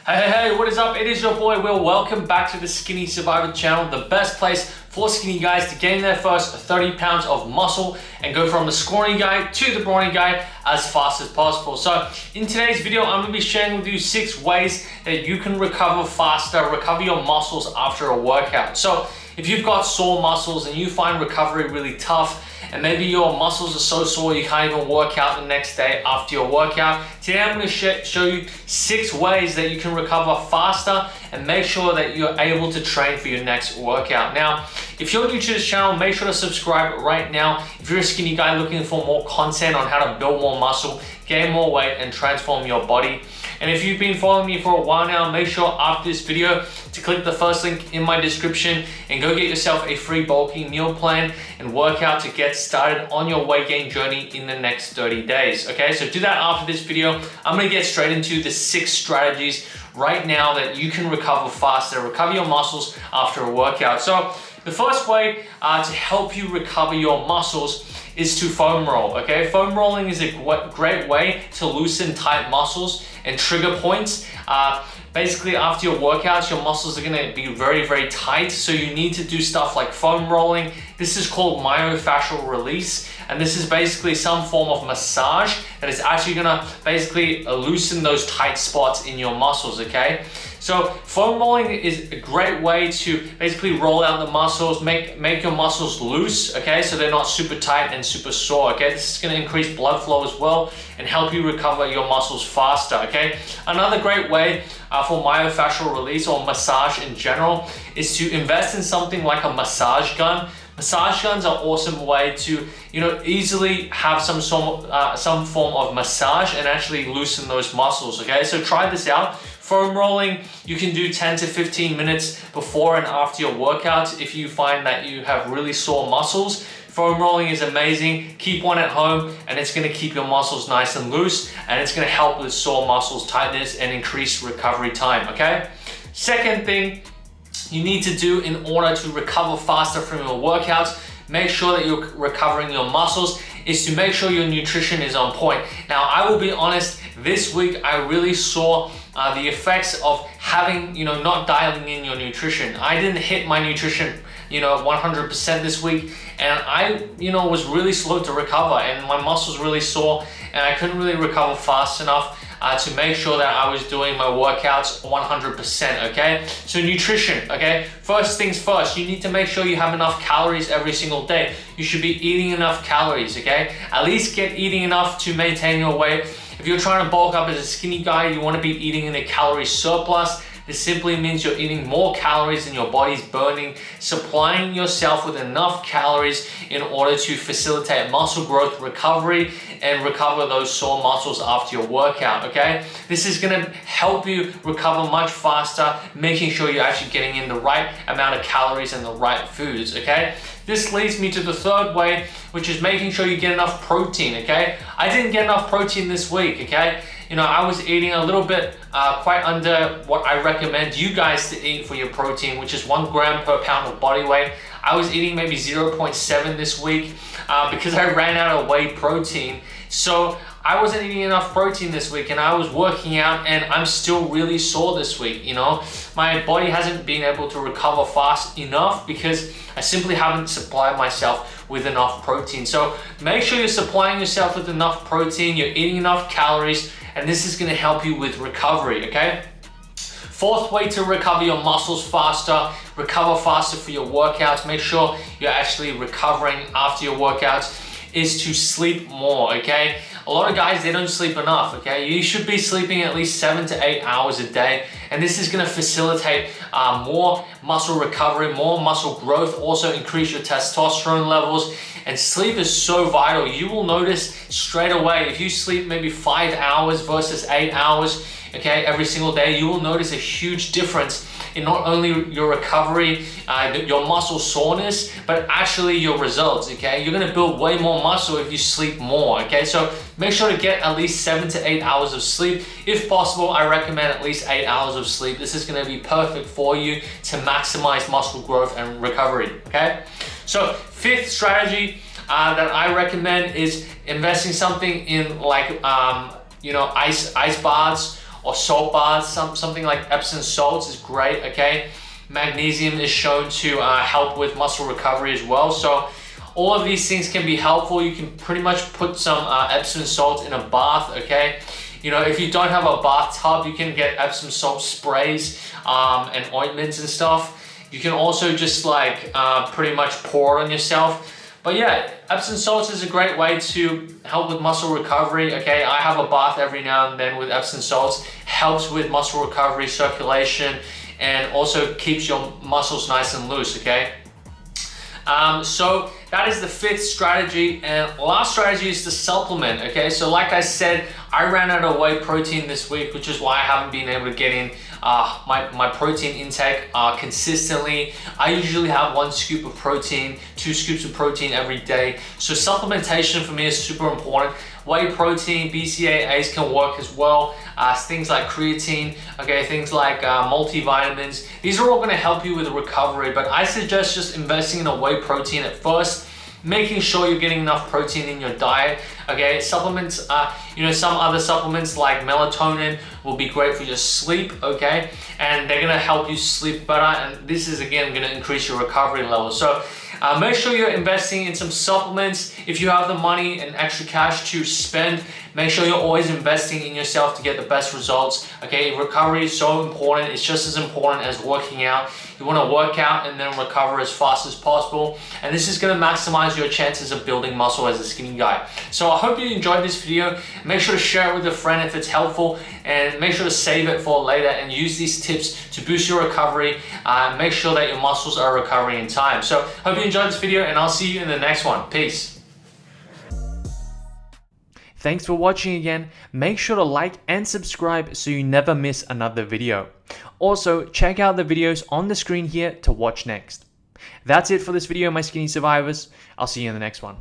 Hey, what is up? It is your boy Will. Welcome back to the Skinny Survivor channel, the best place for skinny guys to gain their first 30 pounds of muscle and go from the scrawny guy to the brawny guy as fast as possible. So in today's video, I'm going to be sharing with you 6 ways that you can recover faster, recover your muscles after a workout. So if you've got sore muscles and you find recovery really tough, and maybe your muscles are so sore you can't even work out the next day after your workout, today I'm going to show you 6 ways that you can recover faster and make sure that you're able to train for your next workout. Now, if you're new to this channel, make sure to subscribe right now. If you're a skinny guy looking for more content on how to build more muscle, gain more weight, and transform your body. And if you've been following me for a while now, make sure after this video to click the first link in my description and go get yourself a free bulking meal plan and workout to get started on your weight gain journey in the next 30 days. Okay, so do that after this video. I'm gonna get straight into the 6 strategies right now that you can recover faster, recover your muscles after a workout. So the first way to help you recover your muscles is to foam roll, okay? Foam rolling is a great way to loosen tight muscles and trigger points. Basically, after your workouts, your muscles are gonna be very, very tight, so you need to do stuff like foam rolling. This is called myofascial release, and this is basically some form of massage that is actually gonna basically loosen those tight spots in your muscles, okay? So foam rolling is a great way to basically roll out the muscles, make your muscles loose, okay? So they're not super tight and super sore, okay? This is gonna increase blood flow as well and help you recover your muscles faster, okay? Another great way for myofascial release or massage in general is to invest in something like a massage gun. Massage guns are an awesome way to, easily have some form of massage and actually loosen those muscles, okay? So try this out. Foam rolling, you can do 10 to 15 minutes before and after your workouts if you find that you have really sore muscles. Foam rolling is amazing. Keep one at home and it's gonna keep your muscles nice and loose and it's gonna help with sore muscles tightness and increase recovery time, okay? Second thing you need to do in order to recover faster from your workouts, make sure that you're recovering your muscles, is to make sure your nutrition is on point. Now, I will be honest, this week I really saw the effects of having, not dialing in your nutrition. I didn't hit my nutrition, 100% this week, and I, was really slow to recover, and my muscles really sore, and I couldn't really recover fast enough to make sure that I was doing my workouts 100%, okay? So nutrition, okay? First things first, you need to make sure you have enough calories every single day. You should be eating enough calories, okay? At least get eating enough to maintain your weight. If you're trying to bulk up as a skinny guy, you want to be eating in a calorie surplus. This simply means you're eating more calories than your body's burning, supplying yourself with enough calories in order to facilitate muscle growth, recovery, and recover those sore muscles after your workout, okay? This is gonna help you recover much faster, making sure you're actually getting in the right amount of calories and the right foods, okay? This leads me to the third way, which is making sure you get enough protein, okay? I didn't get enough protein this week, okay? I was eating a little bit quite under what I recommend you guys to eat for your protein, which is 1 gram per pound of body weight. I was eating maybe 0.7 this week because I ran out of whey protein. So I wasn't eating enough protein this week and I was working out and I'm still really sore this week, My body hasn't been able to recover fast enough because I simply haven't supplied myself with enough protein. So make sure you're supplying yourself with enough protein, you're eating enough calories, and this is gonna help you with recovery, okay? Fourth way to recover your muscles faster, recover faster for your workouts, make sure you're actually recovering after your workouts, is to sleep more, okay? A lot of guys, they don't sleep enough, okay? You should be sleeping at least 7 to 8 hours a day, and this is gonna facilitate more muscle recovery, more muscle growth, also increase your testosterone levels, and sleep is so vital. You will notice straight away, if you sleep maybe 5 hours versus 8 hours, okay, every single day, you will notice a huge difference in not only your recovery, your muscle soreness, but actually your results, okay? You're gonna build way more muscle if you sleep more, okay? So make sure to get at least 7 to 8 hours of sleep. If possible, I recommend at least 8 hours of sleep. This is gonna be perfect for you to maximize muscle growth and recovery, okay? So 5th strategy that I recommend is investing something in like, ice baths or salt bars. Something like Epsom salts is great, okay? Magnesium is shown to help with muscle recovery as well. So all of these things can be helpful. You can pretty much put some Epsom salt in a bath, okay? You know, if you don't have a bathtub, you can get Epsom salt sprays and ointments and stuff. You can also just like pretty much pour it on yourself. But yeah, Epsom salts is a great way to help with muscle recovery, okay? I have a bath every now and then with Epsom salts. Helps with muscle recovery, circulation, and also keeps your muscles nice and loose, okay? So that is the 5th strategy, and last strategy is to supplement, okay? So like I said, I ran out of whey protein this week, which is why I haven't been able to get in my protein intake consistently. I usually have 1 scoop of protein, 2 scoops of protein every day. So supplementation for me is super important. Whey protein, BCAAs can work as well. Things like creatine, okay, things like multivitamins. These are all going to help you with the recovery, but I suggest just investing in a whey protein at first, making sure you're getting enough protein in your diet, okay? Supplements, you know, some other supplements like melatonin will be great for your sleep, okay? And they're gonna help you sleep better, and this is again gonna increase your recovery level. So make sure you're investing in some supplements. If you have the money and extra cash to spend, make sure you're always investing in yourself to get the best results, okay? Recovery is so important. It's just as important as working out. You want to work out and then recover as fast as possible, and this is going to maximize your chances of building muscle as a skinny guy. So I hope you enjoyed this video. Make sure to share it with a friend if it's helpful, and make sure to save it for later and use these tips to boost your recovery. Make sure that your muscles are recovering in time. So hope you enjoyed this video, and I'll see you in the next one. Peace. Thanks for watching again. Make sure to like and subscribe so you never miss another video. Also, check out the videos on the screen here to watch next. That's it for this video, my skinny survivors. I'll see you in the next one.